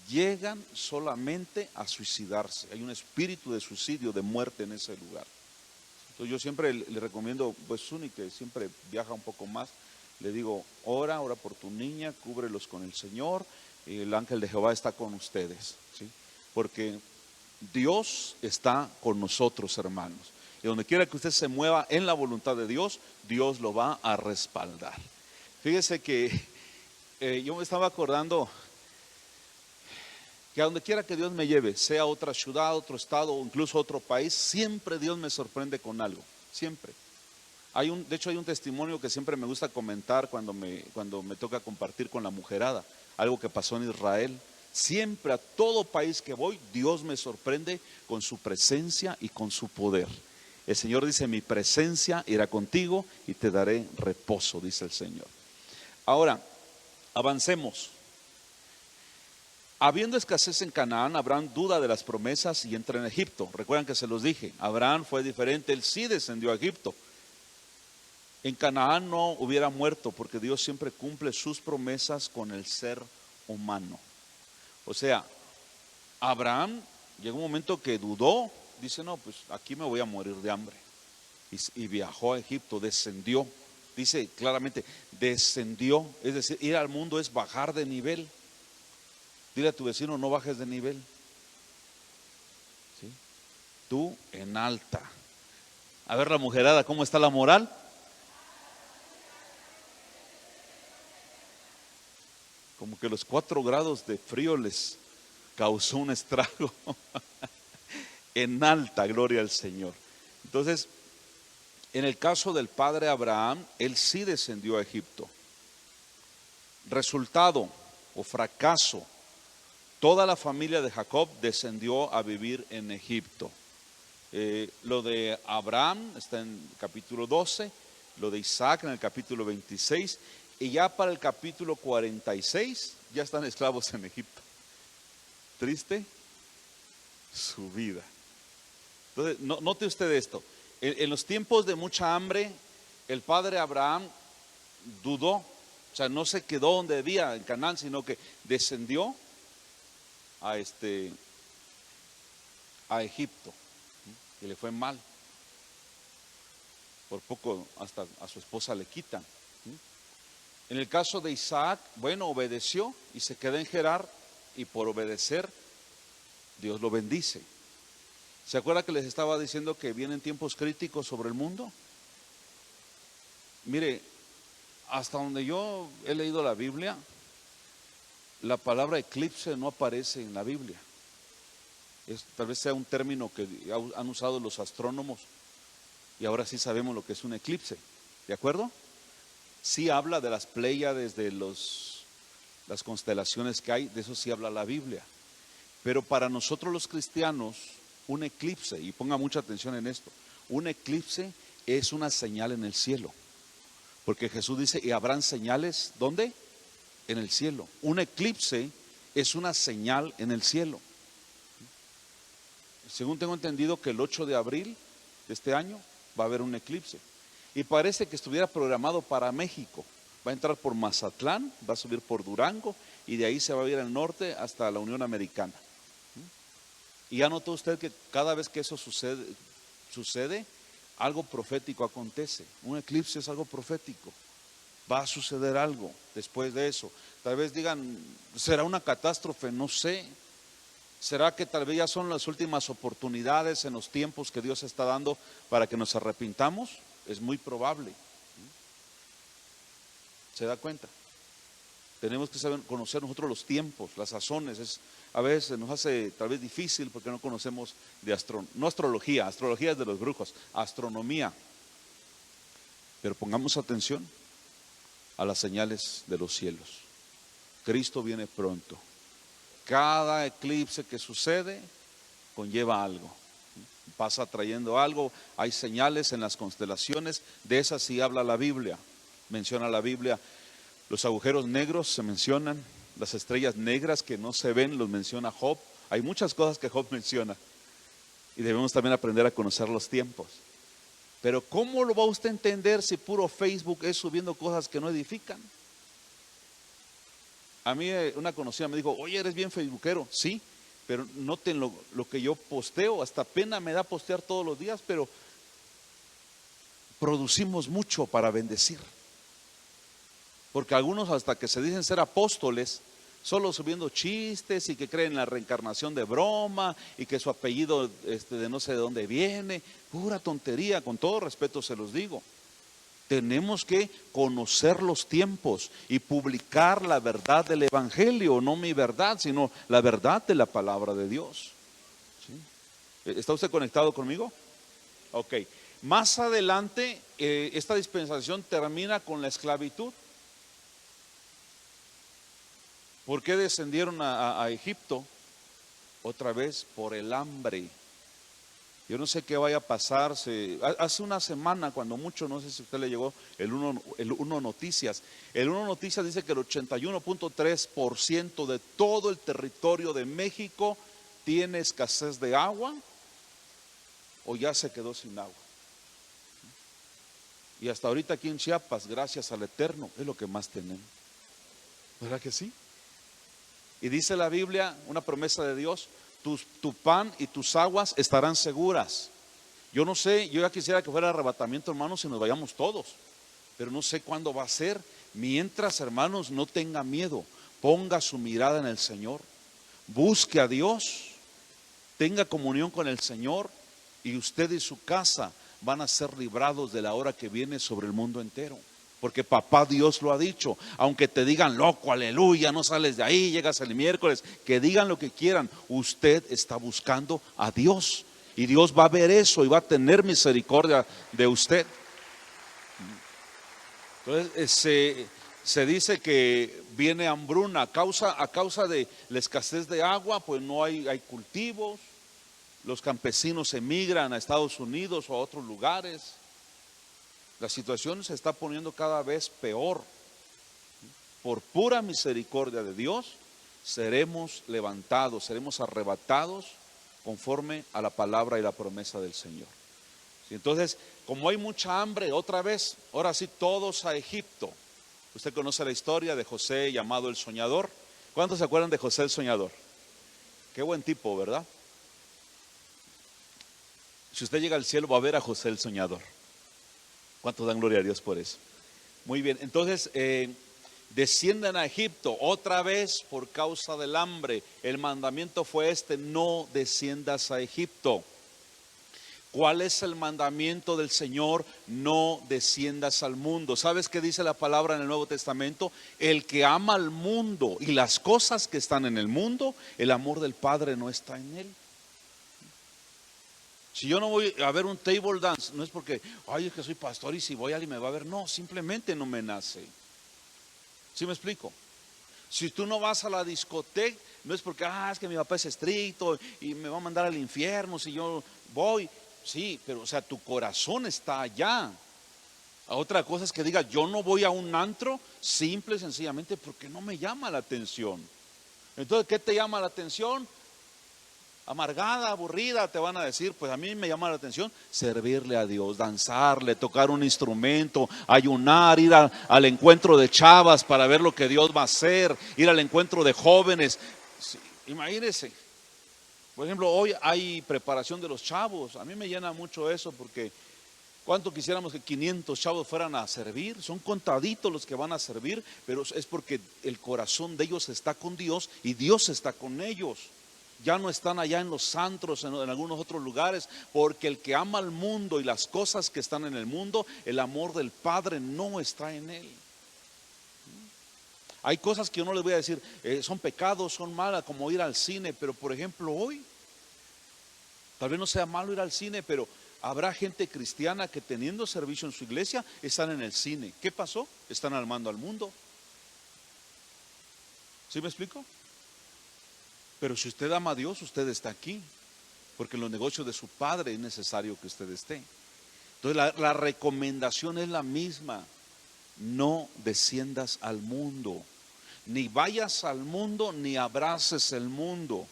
llegan solamente a suicidarse. Hay un espíritu de suicidio, de muerte en ese lugar. Entonces yo siempre le recomiendo, pues Suni, que siempre viaja un poco más, le digo, ora por tu niña, cúbrelos con el Señor, y el ángel de Jehová está con ustedes, ¿sí? Porque Dios está con nosotros, hermanos. Y donde quiera que usted se mueva en la voluntad de Dios, Dios lo va a respaldar. Fíjese que yo me estaba acordando que a donde quiera que Dios me lleve, sea otra ciudad, otro estado o incluso otro país, siempre Dios me sorprende con algo, siempre. De hecho hay un testimonio que siempre me gusta comentar cuando me toca compartir con la mujerada, algo que pasó en Israel. Siempre a todo país que voy, Dios me sorprende con su presencia y con su poder. El Señor dice, mi presencia irá contigo y te daré reposo, dice el Señor. Ahora, avancemos. Habiendo escasez en Canaán, Abraham duda de las promesas y entra en Egipto. Recuerdan que se los dije, Abraham fue diferente, él sí descendió a Egipto. En Canaán no hubiera muerto porque Dios siempre cumple sus promesas con el ser humano. O sea, Abraham llegó un momento que dudó, dice, no, pues aquí me voy a morir de hambre. Y viajó a Egipto, descendió, dice claramente, descendió, es decir, ir al mundo es bajar de nivel. Dile a tu vecino, no bajes de nivel. ¿Sí? Tú en alta. A ver la mujerada, ¿cómo está la moral? Como que los 4 grados de frío les causó un estrago. En alta, gloria al Señor. Entonces, en el caso del padre Abraham, él sí descendió a Egipto. Resultado o fracaso, toda la familia de Jacob descendió a vivir en Egipto. Lo de Abraham está en el capítulo 12, lo de Isaac en el capítulo 26, y ya para el capítulo 46 ya están esclavos en Egipto. Triste su vida. Entonces, note usted esto, en los tiempos de mucha hambre, el padre Abraham dudó, o sea, no se quedó donde debía en Canaán, sino que descendió a Egipto, y le fue mal. Por poco hasta a su esposa le quitan. En el caso de Isaac, bueno, obedeció y se queda en Gerar, y por obedecer Dios lo bendice. ¿Se acuerda que les estaba diciendo que vienen tiempos críticos sobre el mundo? Mire, hasta donde yo he leído la Biblia, la palabra eclipse no aparece en la Biblia. Tal vez sea un término que han usado los astrónomos y ahora sí sabemos lo que es un eclipse. ¿De acuerdo? Sí habla de las Pléyades, de las constelaciones que hay, de eso sí habla la Biblia. Pero para nosotros los cristianos, un eclipse, y ponga mucha atención en esto, un eclipse es una señal en el cielo. Porque Jesús dice, y habrán señales, ¿dónde? En el cielo. Un eclipse es una señal en el cielo. Según tengo entendido que el 8 de abril de este año va a haber un eclipse. Y parece que estuviera programado para México. Va a entrar por Mazatlán, va a subir por Durango y de ahí se va a ir al norte hasta la Unión Americana. Y ya notó usted que cada vez que eso sucede, algo profético acontece. Un eclipse es algo profético. Va a suceder algo después de eso. Tal vez digan, ¿será una catástrofe? No sé. ¿Será que tal vez ya son las últimas oportunidades en los tiempos que Dios está dando para que nos arrepintamos? Es muy probable. ¿Se da cuenta? Tenemos que saber conocer nosotros los tiempos, las sazones. A veces nos hace tal vez difícil porque no conocemos de no astrología, astrología es de los brujos, astronomía. Pero pongamos atención a las señales de los cielos. Cristo viene pronto. Cada eclipse que sucede conlleva algo, pasa trayendo algo. Hay señales en las constelaciones, de esas sí habla la Biblia. Menciona la Biblia, los agujeros negros se mencionan, las estrellas negras que no se ven los menciona Job. Hay muchas cosas que Job menciona. Y debemos también aprender a conocer los tiempos. Pero ¿cómo lo va usted a entender si puro Facebook es subiendo cosas que no edifican? A mí una conocida me dijo, oye, eres bien facebookero. Sí, pero noten lo que yo posteo, hasta pena me da postear todos los días, pero producimos mucho para bendecir. Porque algunos hasta que se dicen ser apóstoles, solo subiendo chistes y que creen en la reencarnación de broma y que su apellido de no sé de dónde viene, pura tontería, con todo respeto se los digo. Tenemos que conocer los tiempos y publicar la verdad del evangelio, no mi verdad, sino la verdad de la palabra de Dios. ¿Sí? ¿Está usted conectado conmigo? Ok. Más adelante, esta dispensación termina con la esclavitud. ¿Por qué descendieron a Egipto? Otra vez por el hambre. Yo no sé qué vaya a pasar. Hace una semana, cuando mucho, no sé si a usted le llegó el Uno Noticias. El Uno Noticias dice que el 81.3% de todo el territorio de México tiene escasez de agua o ya se quedó sin agua. Y hasta ahorita aquí en Chiapas, gracias al Eterno, es lo que más tenemos. ¿Verdad que sí? Y dice la Biblia, una promesa de Dios, tu pan y tus aguas estarán seguras. Yo no sé, yo ya quisiera que fuera arrebatamiento, hermanos, y nos vayamos todos, pero no sé cuándo va a ser. Mientras, hermanos, no tenga miedo, ponga su mirada en el Señor, busque a Dios, tenga comunión con el Señor, y usted y su casa van a ser librados de la hora que viene sobre el mundo entero. Porque papá Dios lo ha dicho. Aunque te digan loco, aleluya, no sales de ahí, llegas el miércoles, que digan lo que quieran, usted está buscando a Dios y Dios va a ver eso y va a tener misericordia de usted. Entonces se dice que viene hambruna a causa de la escasez de agua, pues no hay cultivos. Los campesinos emigran a Estados Unidos o a otros lugares. La situación se está poniendo cada vez peor. Por pura misericordia de Dios, seremos levantados, seremos arrebatados conforme a la palabra y la promesa del Señor. Entonces, como hay mucha hambre, otra vez, ahora sí, todos a Egipto. Usted conoce la historia de José llamado el soñador. ¿Cuántos se acuerdan de José el soñador? Qué buen tipo, ¿verdad? Si usted llega al cielo, va a ver a José el soñador. ¿Cuántos dan gloria a Dios por eso? Muy bien, entonces descienden a Egipto otra vez por causa del hambre. El mandamiento fue no desciendas a Egipto. ¿Cuál es el mandamiento del Señor? No desciendas al mundo. ¿Sabes qué dice la palabra en el Nuevo Testamento? El que ama al mundo y las cosas que están en el mundo, el amor del Padre no está en él. Si yo no voy a ver un table dance, no es porque, ay, es que soy pastor y si voy alguien me va a ver. No, simplemente no me nace. ¿Sí me explico? Si tú no vas a la discoteca, no es porque, es que mi papá es estricto y me va a mandar al infierno si yo voy. Sí, pero o sea, tu corazón está allá. Otra cosa es que diga, yo no voy a un antro, simple y sencillamente porque no me llama la atención. Entonces, ¿qué te llama la atención? Amargada, aburrida, te van a decir. Pues a mí me llama la atención servirle a Dios, danzarle, tocar un instrumento, ayunar, ir al encuentro de chavas para ver lo que Dios va a hacer, ir al encuentro de jóvenes. Sí, imagínense, por ejemplo, hoy hay preparación de los chavos. A mí me llena mucho eso porque ¿cuánto quisiéramos que 500 chavos fueran a servir? Son contaditos los que van a servir, pero es porque el corazón de ellos está con Dios y Dios está con ellos. Ya no están allá en los antros, en algunos otros lugares, porque el que ama al mundo y las cosas que están en el mundo, el amor del Padre no está en él. Hay cosas que yo no les voy a decir, son pecados, son malas, como ir al cine, pero por ejemplo hoy, tal vez no sea malo ir al cine, pero habrá gente cristiana que teniendo servicio en su iglesia, están en el cine. ¿Qué pasó? Están armando al mundo. ¿Sí me explico? Pero si usted ama a Dios, usted está aquí, porque en los negocios de su Padre es necesario que usted esté. Entonces la recomendación es la misma: no desciendas al mundo, ni vayas al mundo, ni abraces el mundo.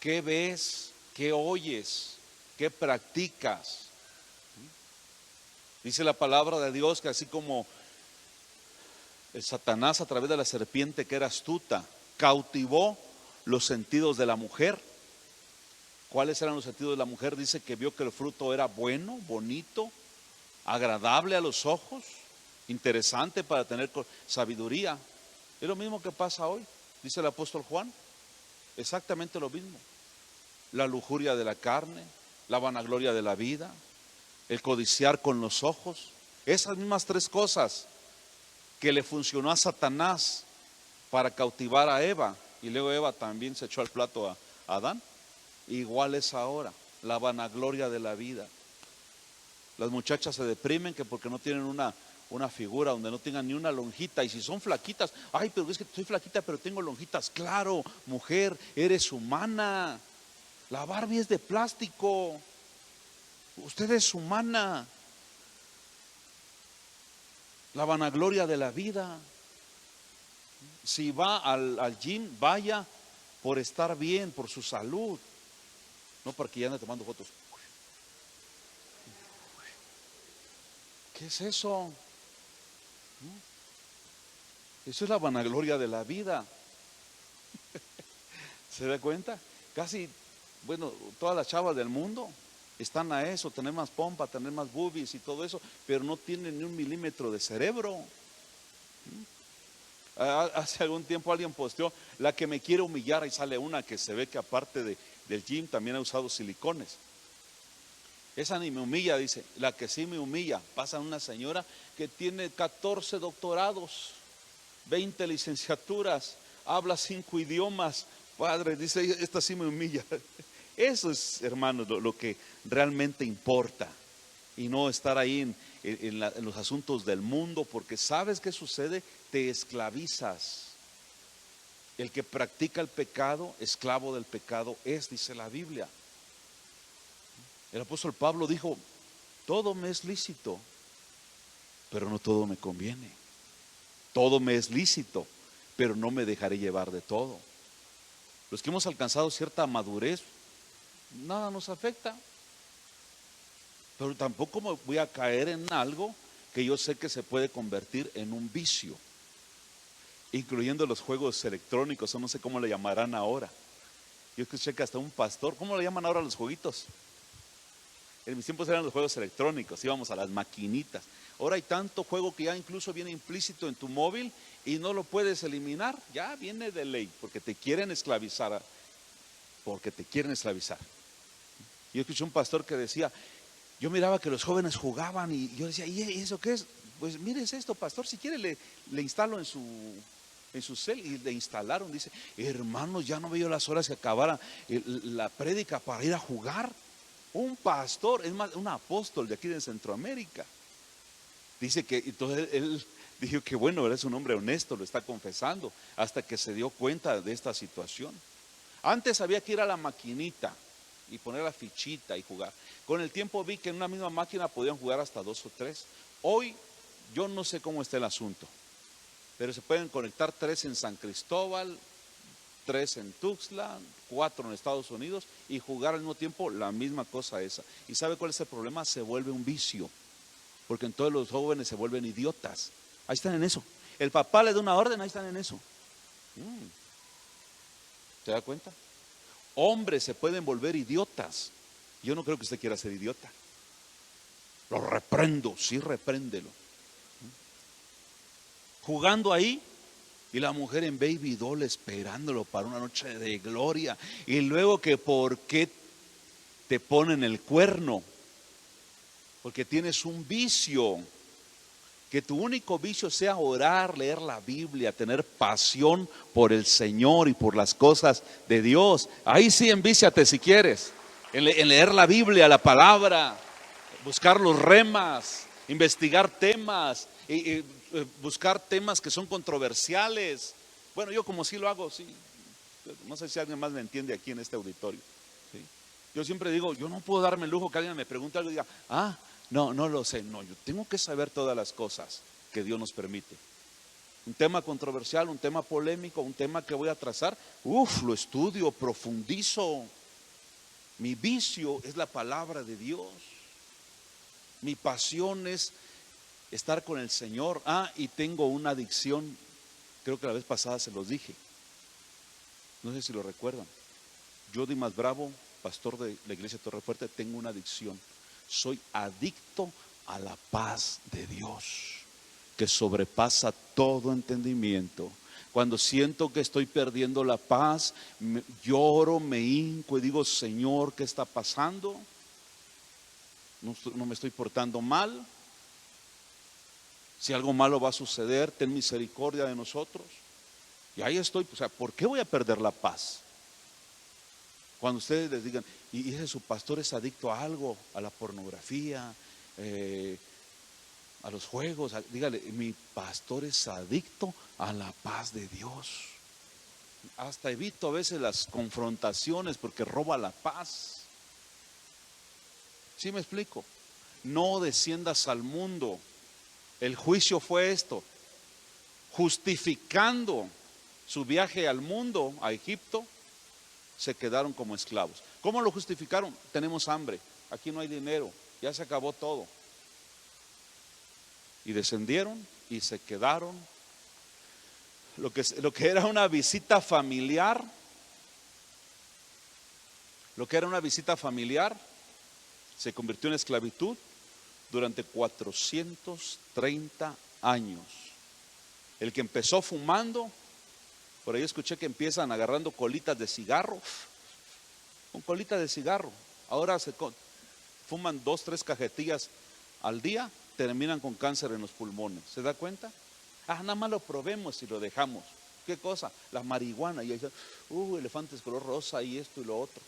¿Qué ves? ¿Qué oyes? ¿Qué practicas? Dice la palabra de Dios que así como el Satanás a través de la serpiente, que era astuta, cautivó los sentidos de la mujer. ¿Cuáles eran los sentidos de la mujer? Dice que vio que el fruto era bueno, bonito, agradable a los ojos, interesante para tener sabiduría. Es lo mismo que pasa hoy, dice el apóstol Juan, exactamente lo mismo. La lujuria de la carne, la vanagloria de la vida, el codiciar con los ojos, esas mismas tres cosas que le funcionó a Satanás para cautivar a Eva, y luego Eva también se echó al plato a Adán. Igual es ahora, la vanagloria de la vida. Las muchachas se deprimen que porque no tienen una figura, donde no tengan ni una lonjita, y si son flaquitas, ay, pero es que soy flaquita pero tengo lonjitas. Claro, mujer, eres humana. La Barbie es de plástico, usted es humana. La vanagloria de la vida. Si va al gym, vaya por estar bien, por su salud, no para que ya ande tomando fotos. ¿Qué es eso? Eso es la vanagloria de la vida. ¿Se da cuenta? Casi, bueno, todas las chavas del mundo están a eso, tener más pompa, tener más boobies y todo eso, pero no tienen ni un milímetro de cerebro. Hace algún tiempo alguien posteó: la que me quiere humillar, y sale una que se ve que aparte del gym también ha usado silicones. Esa ni me humilla, dice. La que sí me humilla, pasa una señora que tiene 14 doctorados, 20 licenciaturas, habla 5 idiomas. Padre, dice, esta sí me humilla. Eso es, hermanos, lo que realmente importa, y no estar ahí en los asuntos del mundo, porque ¿sabes qué sucede? Te esclavizas. El que practica el pecado, esclavo del pecado es, dice la Biblia. El apóstol Pablo dijo: todo me es lícito, pero no todo me conviene. Todo me es lícito, pero no me dejaré llevar de todo. Los que hemos alcanzado cierta madurez, nada nos afecta, pero tampoco me voy a caer en algo que yo sé que se puede convertir en un vicio, incluyendo los juegos electrónicos, o no sé cómo le llamarán ahora. Yo escuché que hasta un pastor, ¿cómo le llaman ahora los jueguitos? En mis tiempos eran los juegos electrónicos, íbamos a las maquinitas. Ahora hay tanto juego que ya incluso viene implícito en tu móvil y no lo puedes eliminar, ya viene de ley, porque te quieren esclavizar, porque te quieren esclavizar. Yo escuché un pastor que decía, yo miraba que los jóvenes jugaban y yo decía, ¿y eso qué es? Pues mire, es esto, pastor, si quiere le instalo en su cel, y le instalaron. Dice, hermanos, ya no veo las horas que acabara la prédica para ir a jugar. Un pastor, es más, un apóstol de aquí de Centroamérica. Dice que entonces él dijo que bueno, él es un hombre honesto, lo está confesando, hasta que se dio cuenta de esta situación. Antes había que ir a la maquinita y poner la fichita y jugar. Con el tiempo vi que en una misma máquina podían jugar hasta 2 o 3. Hoy yo no sé cómo está el asunto, pero se pueden conectar 3 en San Cristóbal, 3 en Tuxtla, 4 en Estados Unidos, y jugar al mismo tiempo la misma cosa esa. ¿Y sabe cuál es el problema? Se vuelve un vicio, porque entonces los jóvenes se vuelven idiotas. Ahí están en eso. El papá le da una orden, ahí están en eso. ¿Se da cuenta? Hombres se pueden volver idiotas. Yo no creo que usted quiera ser idiota. Lo reprendo, sí, repréndelo. Jugando ahí, y la mujer en baby doll esperándolo para una noche de gloria. Y luego que por qué te ponen el cuerno, porque tienes un vicio. Que tu único vicio sea orar, leer la Biblia, tener pasión por el Señor y por las cosas de Dios. Ahí sí envíciate si quieres, en leer la Biblia, la palabra, buscar los remas, investigar temas, y buscar temas que son controversiales. Bueno, yo como sí lo hago, sí. No sé si alguien más me entiende aquí en este auditorio, ¿sí? Yo siempre digo, yo no puedo darme el lujo que alguien me pregunte algo y diga, no lo sé. No, yo tengo que saber todas las cosas que Dios nos permite. Un tema controversial, un tema polémico, un tema que voy a trazar, lo estudio, profundizo. Mi vicio es la palabra de Dios. Mi pasión es estar con el Señor. Y tengo una adicción. Creo que la vez pasada se los dije. No sé si lo recuerdan. Yo, Dimas Bravo, pastor de la iglesia Torrefuerte, tengo una adicción. Soy adicto a la paz de Dios, que sobrepasa todo entendimiento. Cuando siento que estoy perdiendo la paz, lloro, me hinco y digo: Señor, ¿qué está pasando? No me estoy portando mal. Si algo malo va a suceder, ten misericordia de nosotros. Y ahí estoy. O sea, ¿por qué voy a perder la paz? Cuando ustedes les digan: y ese su pastor es adicto a algo, a la pornografía, a los juegos, dígale: mi pastor es adicto a la paz de Dios. Hasta evito a veces las confrontaciones porque roba la paz. ¿Sí me explico? No desciendas al mundo. El juicio fue esto: justificando su viaje al mundo, a Egipto, se quedaron como esclavos. ¿Cómo lo justificaron? Tenemos hambre, aquí no hay dinero, ya se acabó todo. Y descendieron y se quedaron. Lo que era una visita familiar, se convirtió en esclavitud durante 430 años. El que empezó fumando, por ahí escuché que empiezan agarrando colitas de cigarro, con colita de cigarro. Ahora fuman 2, 3 cajetillas al día, terminan con cáncer en los pulmones. ¿Se da cuenta? Nada más lo probemos y lo dejamos. ¿Qué cosa? La marihuana. Y ahí elefantes color rosa y esto y lo otro.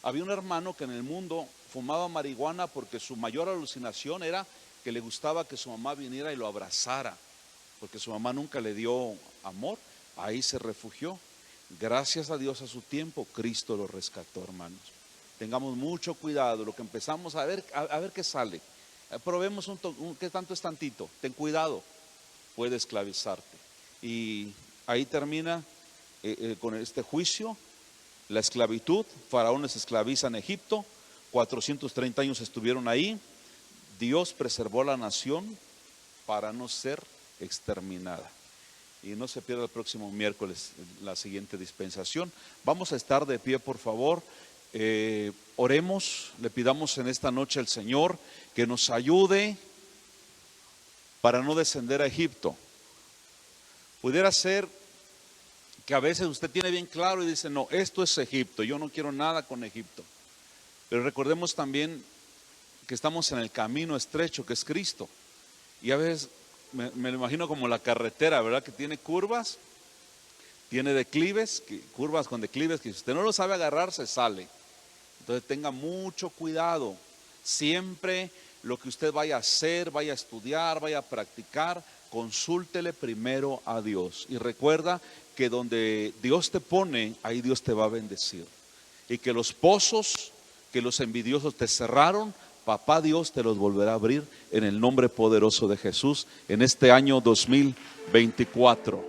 Había un hermano que en el mundo fumaba marihuana porque su mayor alucinación era que le gustaba que su mamá viniera y lo abrazara, porque su mamá nunca le dio amor. Ahí se refugió. Gracias a Dios, a su tiempo Cristo lo rescató, hermanos. Tengamos mucho cuidado. Lo que empezamos a ver qué sale. Probemos ¿qué tanto es tantito? Ten cuidado, puede esclavizarte. Y ahí termina con este juicio la esclavitud. Faraones esclavizan Egipto, 430 años estuvieron ahí. Dios preservó la nación para no ser exterminada. Y no se pierda el próximo miércoles la siguiente dispensación. Vamos a estar de pie, por favor. Oremos, le pidamos en esta noche al Señor que nos ayude para no descender a Egipto. Pudiera ser que a veces usted tiene bien claro y dice: no, esto es Egipto, yo no quiero nada con Egipto. Pero recordemos también que estamos en el camino estrecho que es Cristo. Y a veces me lo imagino como la carretera, ¿verdad? Que tiene curvas, tiene declives, curvas con declives, que si usted no lo sabe agarrar, se sale. Entonces tenga mucho cuidado. Siempre lo que usted vaya a hacer, vaya a estudiar, vaya a practicar, consúltele primero a Dios. Y recuerda que donde Dios te pone, ahí Dios te va a bendecir. Y que los pozos que los envidiosos te cerraron, Papá Dios te los volverá a abrir en el nombre poderoso de Jesús en este año 2024.